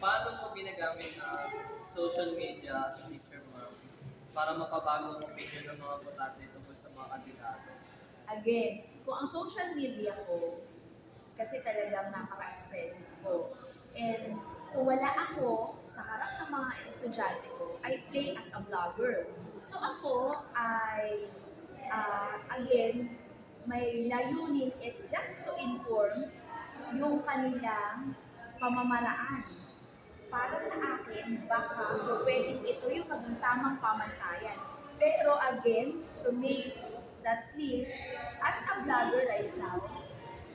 paano mo ginagamit ang social media sa teacher mo para mapabago ang opinion ng mga botante tungkol sa mga kandidato? Again, kung ang social media ko, kasi talagang napaka-expressive ko. And kung wala ako sa harap ng mga estudyante ko, I play as a vlogger. So ako ay, again, may layunin is just to inform yung kanilang pamamaraan. Para sa akin, baka o pwedeng ito yung maging tamang pamantayan. Pero again, to make that clear, as a vlogger right now,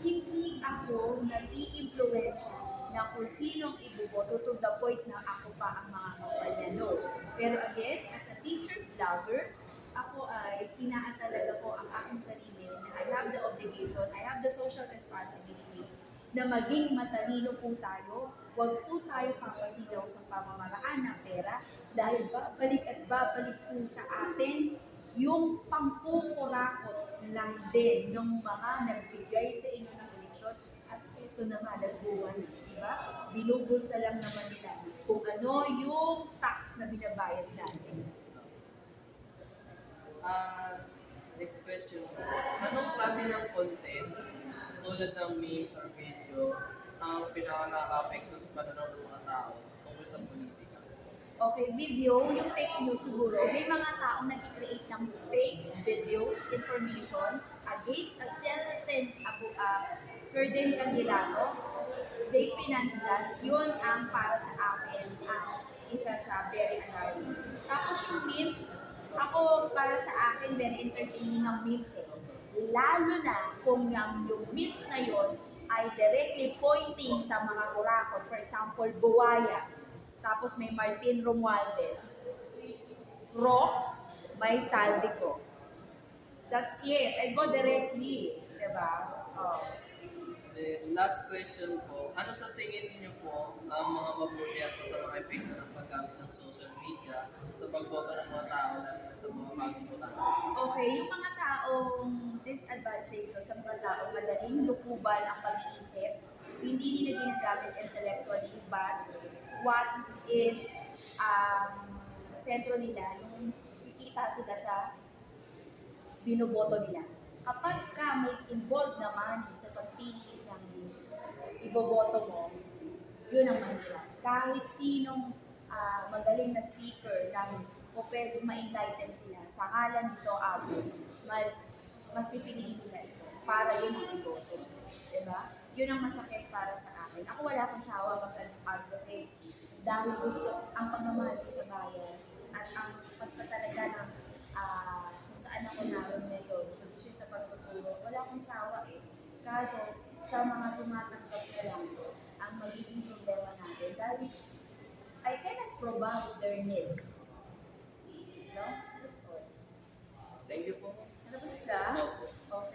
hindi ako nag-i-influensya na kung sinong iboboto to the point na ako pa ang mga kampanya. No. Pero again, as a teacher vlogger, ako ay hinaan talaga ko ang aking sarili na I have the obligation, I have the social responsibility na maging matalino po tayo. Huwag po tayo papasilaw sa pamamaraan ng pera dahil babalik at babalik po sa atin yung pangkukurakot lang din ng mga nagbigay sa inyo ng eleksyon at ito na nga nagbuwan, di ba? Binubulsa lang naman nila kung ano yung tax na binabayad natin. Next question po. Anong klase ng content tulad ng memes or videos ang pinaka nakaka-apekto sa pananaw ng mga tao tungkol sa politika? Okay, video, yung fake news siguro, may mga taong nag-create ng fake videos, informations against a certain kandidato. They finance that. Yun ang para sa akin ang isa sa very alarming. Tapos yung memes, ako para sa akin very entertaining ng memes eh. Lalo na kung yung memes na yon ay directly pointing sa mga kurakot. For example, buwaya. Tapos may Martin Romualdez. Rocks, may Saldico. That's it. I go directly. Diba? Oh. Then, last question po. Ano sa tingin niyo po ang mga mabuti at masamang epekto ng paggamit ng social media sa pagboto ng mga tao lalo na sa mga bagong botante? Okay, yung mga taong disadvantage o sa mga taong madaling lukuban ang pag-iisip, hindi nila ginagamit intellectually, but what is sentro nila, yung kikita sila sa binoboto nila. Kapag ka may involved naman sa pagpili ng iboboto mo, yun ang mahirap. Kahit sinong magaling na speaker ng o pwedeng ma-enlighten sila sa ngalan nito mas pipiliin nila ito para yun ang iboto. Diba? Yun ang masakit para sa akin. Ako wala akong sawa mag-advocate dahil gusto ang pagmamahal ko sa bayan at ang pagpatalaga ng kung saan ako naroon ngayon, which is sa pagtuturo, wala akong sawa eh. Kaso, sa mga tumatanggap na lang, ang magiging problema natin dahil I cannot provide their needs. No? That's all. Thank you po. Tapos na? Opo. Okay.